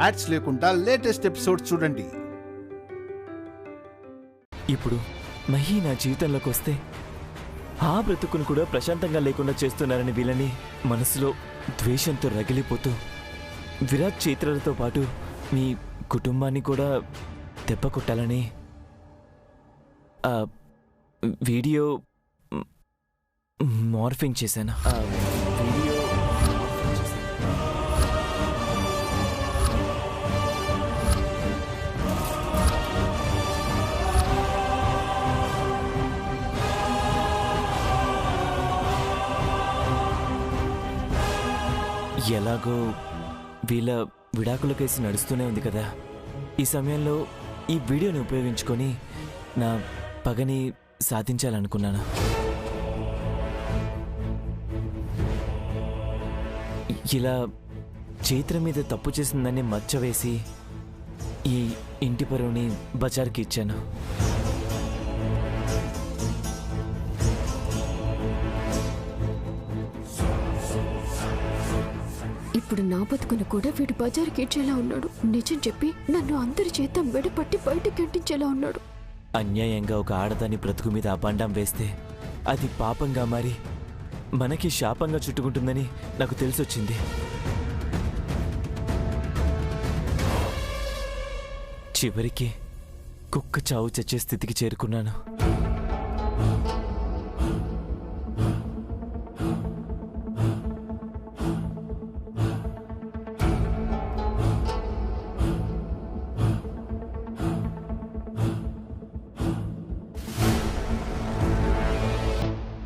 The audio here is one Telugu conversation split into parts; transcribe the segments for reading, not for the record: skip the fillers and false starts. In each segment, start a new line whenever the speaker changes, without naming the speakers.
యాడ్స్ లేకుండా లేటెస్ట్ ఎపిసోడ్స్ చూడండి.
ఇప్పుడు మహి నా జీవితంలోకి వస్తే ఆ బ్రతుకును కూడా ప్రశాంతంగా లేకుండా చేస్తున్నారని వీళ్ళని మనసులో ద్వేషంతో రగిలిపోతూ విరాట్ చైత్రలతో పాటు మీ కుటుంబాన్ని కూడా దెబ్బ కొట్టాలని వీడియో మార్ఫింగ్ చేశాను. ఎలాగో వీళ్ళ విడాకుల కేసు నడుస్తూనే ఉంది కదా, ఈ సమయంలో ఈ వీడియోని ఉపయోగించుకొని నా పగని సాధించాలనుకున్నాను. ఇలా చైత్ర మీద తప్పు చేసిందని మచ్చ వేసి ఈ ఇంటి పరువుని బజార్కి ఇచ్చాను.
ఇప్పుడు నా బతుకును కూడా వీడు బజారుకి ఇచ్చేలా ఉన్నాడు. నిజం చెప్పి నన్ను అందరి చేత మెడపట్టి బయటకి గంటించేలా ఉన్నాడు.
అన్యాయంగా ఒక ఆడదాని బ్రతుకు మీద అబాండం వేస్తే అది పాపంగా మారి మనకి శాపంగా చుట్టుకుంటుందని నాకు తెలిసొచ్చింది. చివరికి కుక్క చావు చచ్చే స్థితికి చేరుకున్నాను.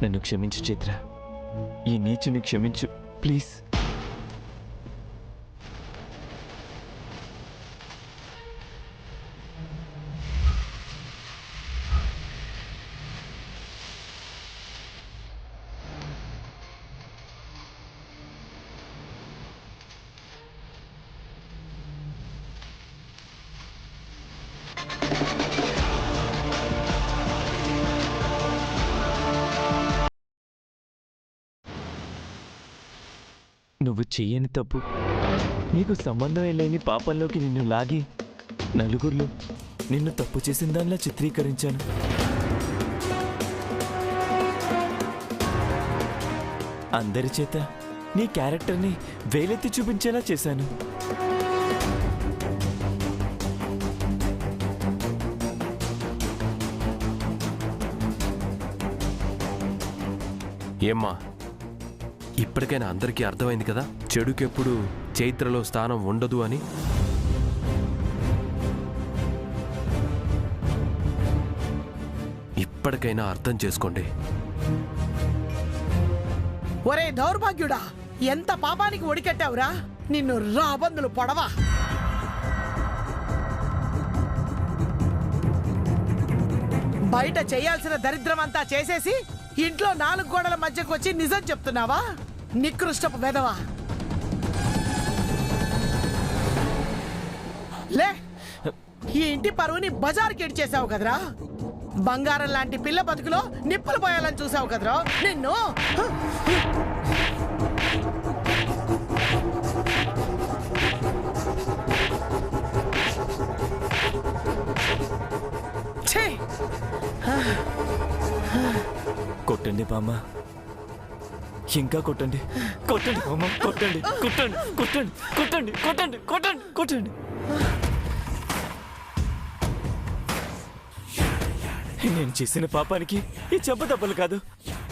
నన్ను క్షమించు చైత్ర, ఈ నీచుని క్షమించు ప్లీజ్. నువ్వు చెయ్యని తప్పు, నీకు సంబంధమే లేని పాపంలోకి నిన్ను లాగి నలుగురిలో నిన్ను తప్పు చేసిన దానిలా చిత్రీకరించాను. అందరి చేత నీ క్యారెక్టర్ని వేలెత్తి చూపించేలా చేశాను.
ఏమ్మా, ఇప్పటికైనా అందరికీ అర్థమైంది కదా చెడుకెప్పుడు చైత్రలో స్థానం ఉండదు అని. ఇప్పటికైనా అర్థం చేసుకోండి.
ఒరే దౌర్భాగ్యుడా, ఎంత పాపానికి ఒడికెట్టావురా, నిన్ను రాబందులు పొడవా. బయట చేయాల్సిన దరిద్రమంతా చేసేసి ఇంట్లో 4 గోడల మధ్యకు వచ్చి నిజం చెప్తున్నావా? నికృష్టపు వెధవా. లే, ఈ ఇంటి పరువుని బజార్కి ఎడ్చేసావు కదరా. బంగారం లాంటి పిల్ల బతుకులో నిప్పులు పోయాలని చూసావు కదరా నిన్ను.
కొట్టండి బామ్మ, ఇంకా కొట్టండి, కొట్టండి బామ్మ, కొట్టండి, కొట్టండి, కొట్టండి, కొట్టండి, కొట్టండి, కొట్టండి, కొట్టండి. నేను చేసిన పాపానికి ఈ చెప్పు దెబ్బలు కాదు,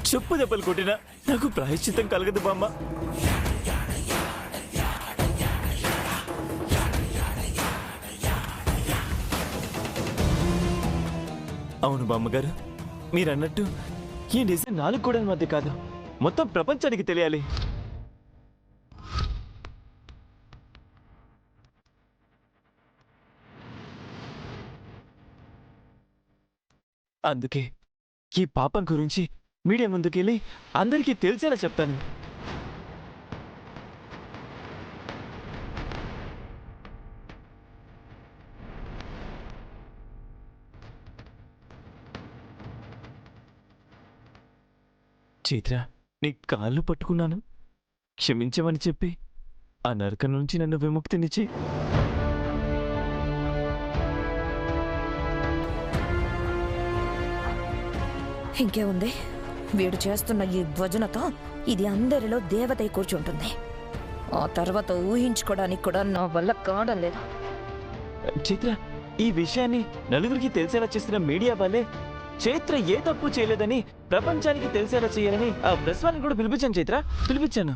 చెప్పు దెబ్బలు కొట్టినా నాకు ప్రాయశ్చిత్తం కలగదు బామ్మ. అవును బామ్మగారు, మీరన్నట్టు ఈ నిజం 4 గోడల మధ్య కాదు, మొత్తం ప్రపంచానికి తెలియాలి. అందుకే ఈ పాపం గురించి మీడియా ముందుకెళ్ళి అందరికీ తెలిసేలా చెప్తాను. చైత్ర, నీ కాళ్ళు పట్టుకున్నాను, క్షమించమని చెప్పి ఆ నరకం నుంచి నన్ను విముక్తినిచ్చి
ఇంకేముంది, వీడు చేస్తున్న ఈ భజనతో ఇది అందరిలో దేవతై కూర్చుంటుంది. ఆ తర్వాత ఊహించుకోవడానికి కూడా నా వల్ల కావడం లేదు.
చైత్ర, ఈ విషయాన్ని నలుగురికి తెలిసేలా చేసిన మీడియా వాళ్ళే చైత్ర ఏ తప్పు చేయలేదని ప్రపంచానికి తెలిసేలా చేయాలని ఆ ప్రెస్ వాళ్ళని కూడా పిలిపించాను. చైత్ర, పిలిపించాను.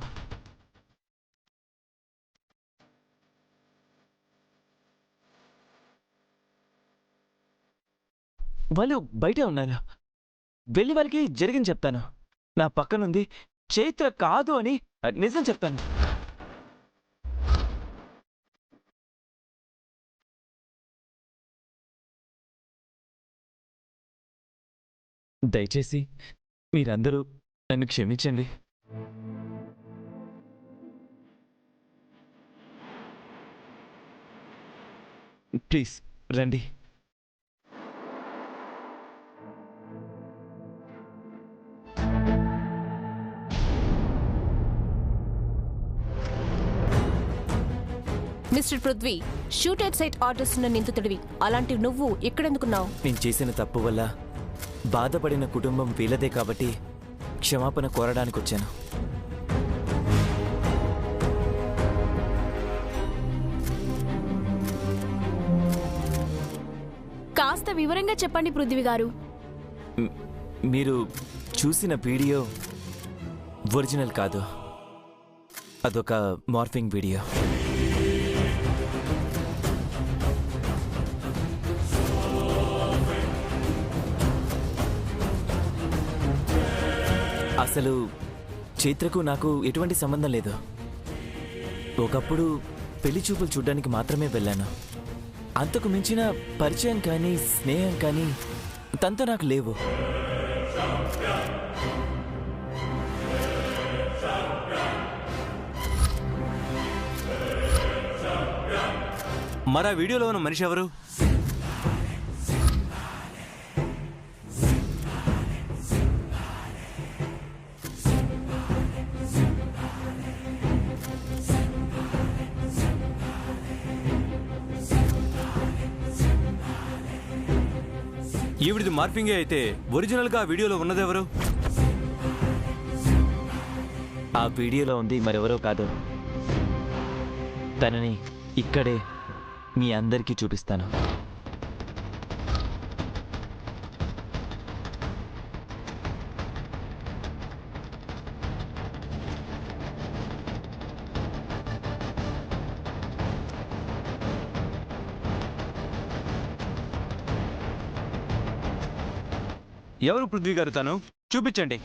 వాళ్ళు బయటే ఉన్నారు. వెళ్ళి వాళ్ళకి జరిగింది చెప్తాను. నా పక్కనుంది చైత్ర కాదు అని నిజం చెప్తాను. దయచేసి మీరందరూ నన్ను క్షమించండి. ప్లీజ్ రండి.
Mister Prithvi, shoot at site orders ఉన్న నిందితుడివి. అలాంటి నువ్వు ఇక్కడెందుకున్నావు?
నేను చేసిన తప్పు వల్ల బాధపడిన కుటుంబం వీలదే కాబట్టి క్షమాపణ కోరడానికి వచ్చాను.
కాస్త వివరంగా చెప్పండి పృథ్వీ గారు.
మీరు చూసిన వీడియో ఒరిజినల్ కాదు, అదొక మార్ఫింగ్ వీడియో. అసలు చైత్రకు నాకు ఎటువంటి సంబంధం లేదు. ఒకప్పుడు పెళ్లి చూపులు చూడ్డానికి మాత్రమే వెళ్ళాను. అంతకు మించిన పరిచయం కానీ స్నేహం కానీ తనతో నాకు లేవు.
మరా వీడియోలో ఉన్న మనిషి ఎవరు? ఈవిడిది మార్పింగే అయితే ఒరిజినల్గా వీడియోలో ఉన్నదెవరు?
ఆ వీడియోలో ఉంది మరెవరో కాదు. తనని ఇక్కడే మీ అందరికీ చూపిస్తాను.
ఎవరు పృథ్వీ గారు? తను చూపించండి.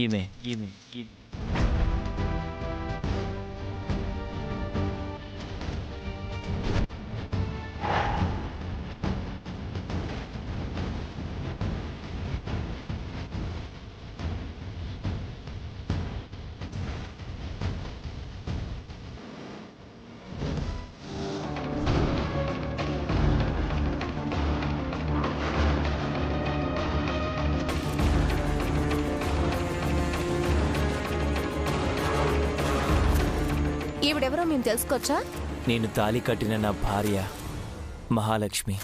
ఈమె
ఈవిడెవరో మేము తెలుసుకోవచ్చా?
నేను తాళి కట్టిన నా భార్య మహాలక్ష్మి.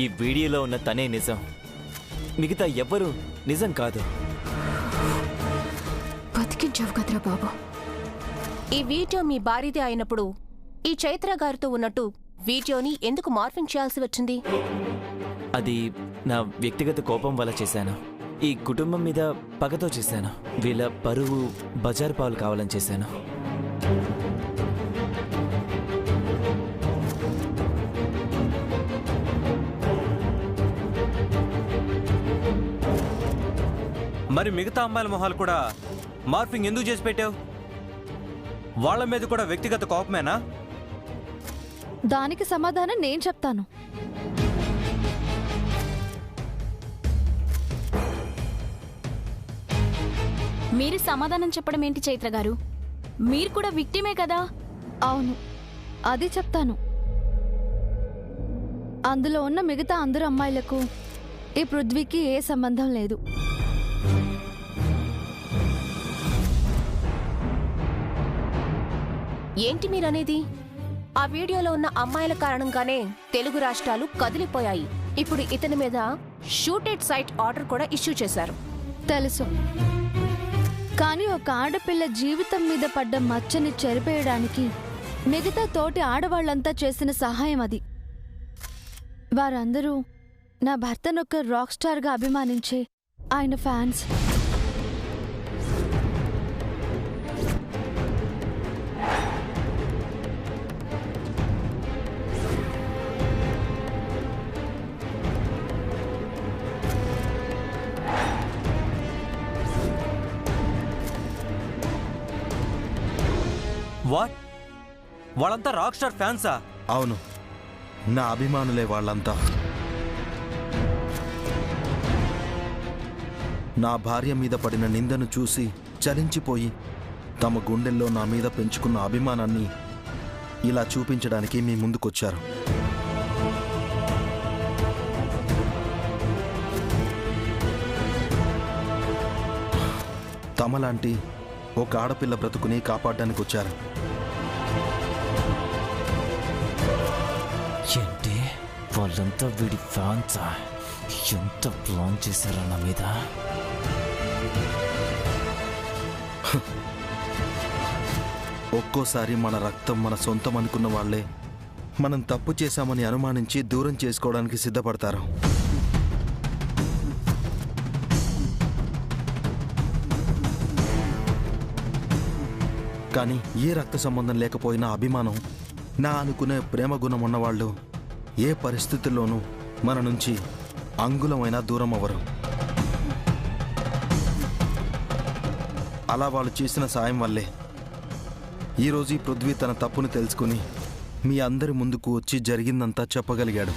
ఈ వీడియోలో ఉన్న తనే నిజం, మిగతా ఎవ్వరూ నిజం కాదు.
బతికించావు కదరా బాబు.
ఈ వీడియో మీ భార్యదే అయినప్పుడు ఈ చైత్ర గారితో ఉన్నట్టు వీడియోని ఎందుకు మార్ఫింగ్ చేయాల్సి వచ్చింది?
అది నా వ్యక్తిగత కోపం వల్ల చేశాను. ఈ కుటుంబం మీద పగతో చేశాను. వీళ్ళ పరువు బజారు పాలు కావాలని చేశాను.
మరి మిగతా అమ్మాయిల మొహాలు కూడా మార్ఫింగ్ ఎందుకు చేసి పెట్టావు? వాళ్ళ మీద కూడా వ్యక్తిగత కోపమేనా?
దానికి సమాధానం నేను చెప్తాను.
మీరు సమాధానం చెప్పడం ఏంటి చైత్ర గారు? మీరు కూడా విక్టిమే కదా.
అవును, అది చెప్తాను. అందులో ఉన్న మిగతా అందరు అమ్మాయిలకు ఈ పృథ్వీకి ఏ సంబంధం లేదు.
ఏంటి మీరనేది? ఆ వీడియోలో ఉన్న అమ్మాయిల కారణంగానే తెలుగు రాష్ట్రాలు కదిలిపోయాయి. ఇప్పుడు ఇతని మీద షూటెడ్ సైట్ ఆర్డర్ కూడా ఇష్యూ చేశారు.
తెలుసు, కానీ ఒక ఆడపిల్ల జీవితం మీద పడ్డ మచ్చని చెరిపేయడానికి మిగతా తోటి ఆడవాళ్లంతా చేసిన సహాయం అది. వారందరూ నా భర్తనొక రాక్ స్టార్గా అభిమానించే ఆయన ఫ్యాన్స్.
వాట్? వాళ్ళంతా రాక్ స్టార్ ఫ్యాన్సా?
అవును, నా అభిమానులే వాళ్ళంతా. నా భార్య మీద పడిన నిందను చూసి చలించిపోయి తమ గుండెల్లో నా మీద పెంచుకున్న అభిమానాన్ని ఇలా చూపించడానికి మీ ముందుకొచ్చారు. తమలాంటి ఒక ఆడపిల్ల బ్రతుకుని కాపాడడానికి వచ్చారు.
ఏంటి వాళ్ళంతా వీడి ఫ్యాన్సా? ఎంత ప్లాన్ చేశారా నా మీద?
ఒక్కోసారి మన రక్తం మన సొంతం అనుకున్న వాళ్లే మనం తప్పు చేశామని అనుమానించి దూరం చేసుకోవడానికి సిద్ధపడతారు. కానీ ఏ రక్త సంబంధం లేకపోయినా అభిమానం, నా అనుకునే ప్రేమ గుణం ఉన్నవాళ్ళు ఏ పరిస్థితుల్లోనూ మన నుంచి అంగుళమైనా దూరం అవ్వరు. అలా వాళ్ళు చేసిన సాయం వల్లే ఈరోజు ఈ పృథ్వీ తన తప్పును తెలుసుకుని మీ అందరి ముందుకు వచ్చి జరిగిందంతా చెప్పగలిగాడు.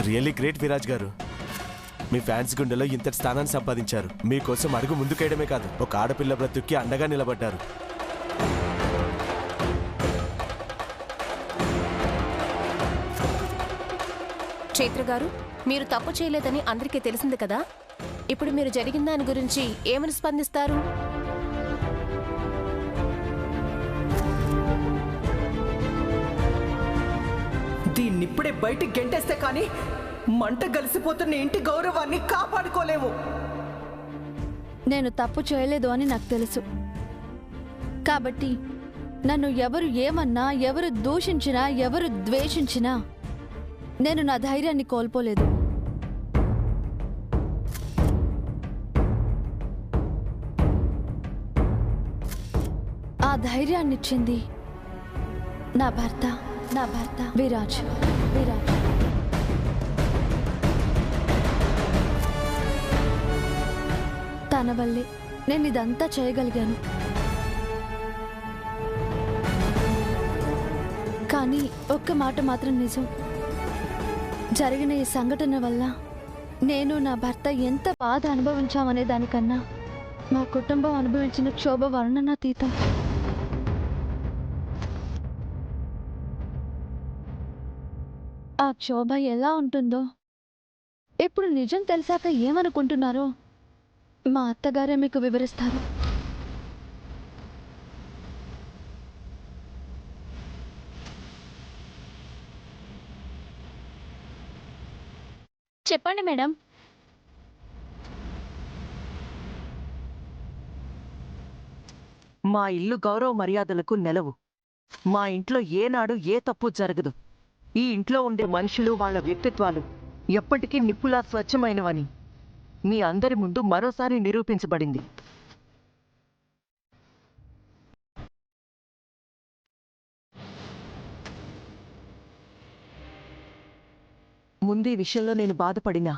రియల్లీ గ్రేట్ విరాజ్ గారు. మీ ఫ్యాన్స్ గుండెలో ఇంతటి స్థానాన్ని సంపాదించారు. మీకోసం అడుగు ముందుకేయడమే కాదు, ఒక ఆడపిల్ల బ్రతుక్కి అండగా నిలబడ్డారు.
చైత్ర గారు, మీరు తప్పు చేయలేదని అందరికీ తెలిసింది కదా. ఇప్పుడు మీరు జరిగిన దాని గురించి ఏమని స్పందిస్తారు?
దీన్నిప్పుడే బయటికి గెంటేస్తే కానీ మంట గలిసిపోతున్న ఇంటి గౌరవాన్ని కాపాడుకోలేము.
నేను తప్పు చేయలేదు అని నాకు తెలుసు. కాబట్టి నన్ను ఎవరు ఏమన్నా, ఎవరు దూషించినా, ఎవరు ద్వేషించినా నేను నా ధైర్యాన్ని కోల్పోలేదు. ఆ ధైర్యాన్నిచ్చింది నా భర్త విరాజ్. తన వల్లే నేను ఇదంతా చేయగలిగాను. కానీ ఒక్క మాట మాత్రం నిజం, జరిగిన ఈ సంఘటన వల్ల నేను నా భర్త ఎంత బాధ అనుభవించామనే దానికన్నా మా కుటుంబం అనుభవించిన క్షోభ వర్ణనాతీతం. ఆ క్షోభ ఎలా ఉంటుందో ఇప్పుడు నిజం తెలిసాక ఏమనుకుంటున్నారో మా అత్తగారే మీకు వివరిస్తారు.
చెప్పండి మేడం.
మా ఇల్లు గౌరవ మర్యాదలకు నెలవు. మా ఇంట్లో ఏనాడు ఏ తప్పు జరగదు. ఈ ఇంట్లో ఉండే మనుషులు, వాళ్ళ వ్యక్తిత్వాలు ఎప్పటికీ నిప్పులా స్వచ్ఛమైనవని మీ అందరి ముందు మరోసారి నిరూపించబడింది. ముందు ఈ విషయంలో నేను బాధపడినా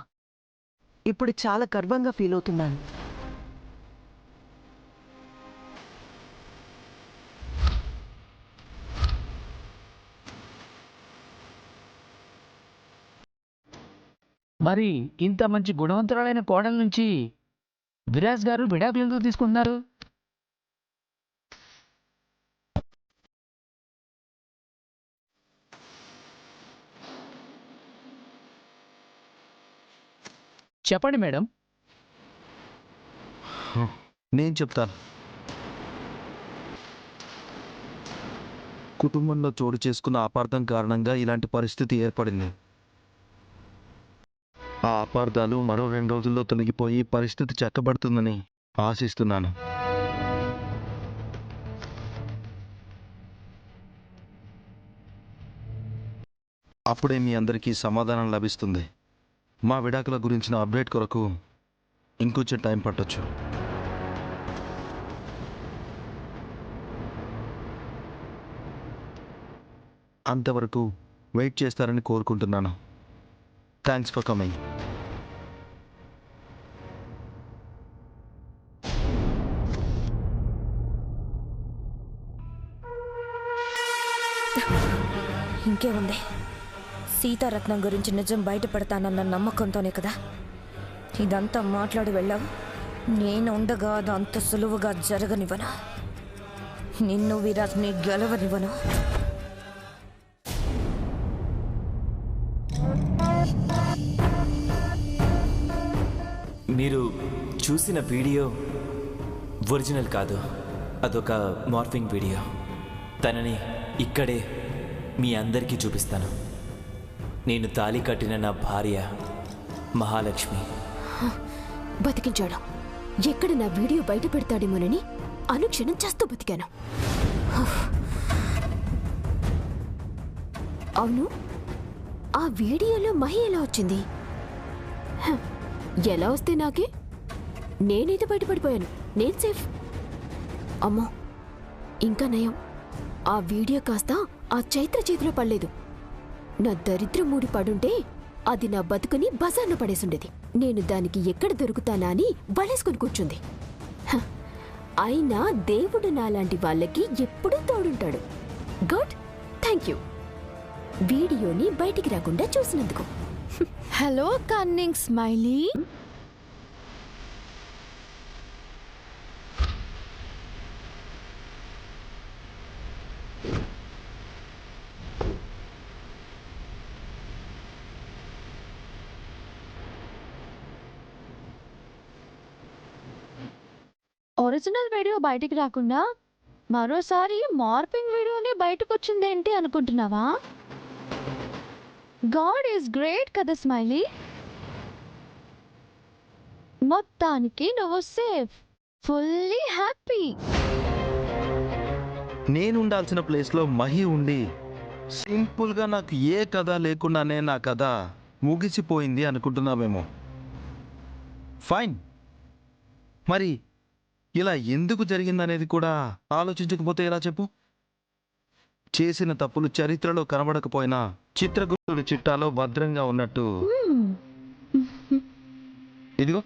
ఇప్పుడు చాలా గర్వంగా ఫీల్ అవుతున్నాను.
మరి ఇంత మంచి గుణవంతురాలైన కోడల నుంచి విరాజ్ గారు విడాకులు ఎందుకు తీసుకున్నారు? చెప్పండి మేడం.
నేను చెప్తాను. కుటుంబంలో చోటు చేసుకున్న అపార్థం కారణంగా ఇలాంటి పరిస్థితి ఏర్పడింది. ఆ అపార్థాలు మరో 2 రోజుల్లో తొలగిపోయి పరిస్థితి చక్కబడుతుందని ఆశిస్తున్నాను. అప్పుడే మీ అందరికీ సమాధానం లభిస్తుంది. మా విడాకుల గురించిన అప్డేట్ కొరకు ఇంకొంచెం టైం పట్టొచ్చు. అంతవరకు వెయిట్ చేస్తారని కోరుకుంటున్నాను. Thanks for coming.
ఇంకేముంది, సీతారత్నం గురించి నిజం బయటపడతానన్న నమ్మకంతోనే కదా ఇదంతా మాట్లాడి వెళ్ళావు. నేను ఉండగా అది అంత సులువుగా జరగనివ్వను. నిన్ను విరాజ్ని గెలవనివ్వను.
మీరు చూసిన వీడియో ఒరిజినల్ కాదు, అదొక మార్ఫింగ్ వీడియో. తనని ఇక్కడే మీ అందరికీ చూపిస్తాను. నేను తాళి కట్టిన నా భార్య మహాలక్ష్మి.
బతికించాడు. ఎక్కడ నా వీడియో బయట పెడతాడేమోనని అనుక్షణం చేస్తూ బతికాను. అవును, ఆ వీడియోలో మహి ఎలా వచ్చింది? ఎలా వస్తే నాకే? నేనైతే బయటపడిపోయాను. నేను సేఫ్. అమ్మో, ఇంకా నయం, ఆ వీడియో కాస్త ఆ చైత్ర చేతిలో పడలేదు. నా దరిద్రం మూడి పడుంటే అది నా బతుకుని బజార్న పడేసుండేది. నేను దానికి ఎక్కడ దొరుకుతానా అని బలేసుకుని కూర్చుంది. అయినా దేవుడు నాలాంటి వాళ్ళకి ఎప్పుడూ తోడుంటాడు. గుడ్, థ్యాంక్ యూ వీడియోని బయటికి రాకుండా చూసినందుకు.
Hello cunning smiley. Original video బయటికి రాకుండా మరోసారి మార్పింగ్ వీడియోని బయటకు వచ్చిందేంటి అనుకుంటున్నావా? గాడ్ ఈజ్ గ్రేట్ కదా స్మైలీ. మొత్తానికి నువ్వు సేఫ్, ఫుల్లీ హ్యాపీ.
నేను ఉండాల్సిన ప్లేస్లో మహి ఉండి సింపుల్గా నాకు ఏ కథ లేకుండానే నా కథ ముగిసిపోయింది అనుకుంటున్నావేమో. ఫైన్, మరి ఇలా ఎందుకు జరిగిందనేది కూడా ఆలోచించకపోతే ఎలా చెప్పు? చేసిన తప్పులు చరిత్రలో కనబడకపోయినా చిత్రగుప్తుడి చిట్టాలో భద్రంగా ఉన్నట్టు ఇదిగో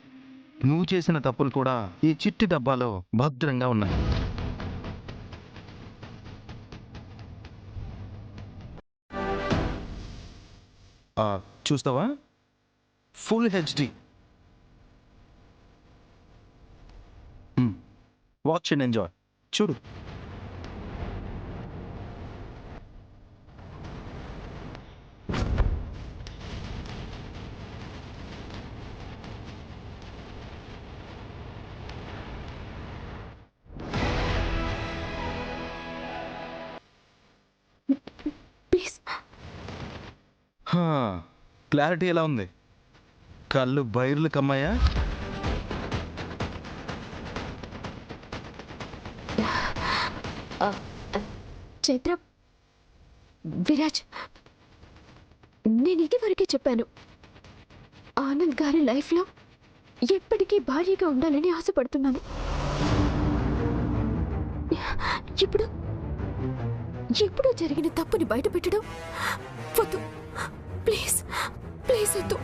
నువ్వు చేసిన తప్పులు కూడా ఈ చిట్టి డబ్బాలో భద్రంగా ఉన్నాయి. చూస్తావా? Full HD. Watch and enjoy. చూడు. క్లారిటీ ఎలా ఉంది? కళ్ళు బైర్లు కమ్మాయా?
చైత్ర, విరాజ్, నేను ఇదివరకే చెప్పాను, ఆనంద్ గారి లైఫ్లో ఎప్పటికీ భార్యగా ఉండాలని ఆశపడుతున్నాను. ఇప్పుడు జరిగిన తప్పుని బయట పెట్టడం వద్దు. ప్లీజ్ ప్లీజ్ వద్దు.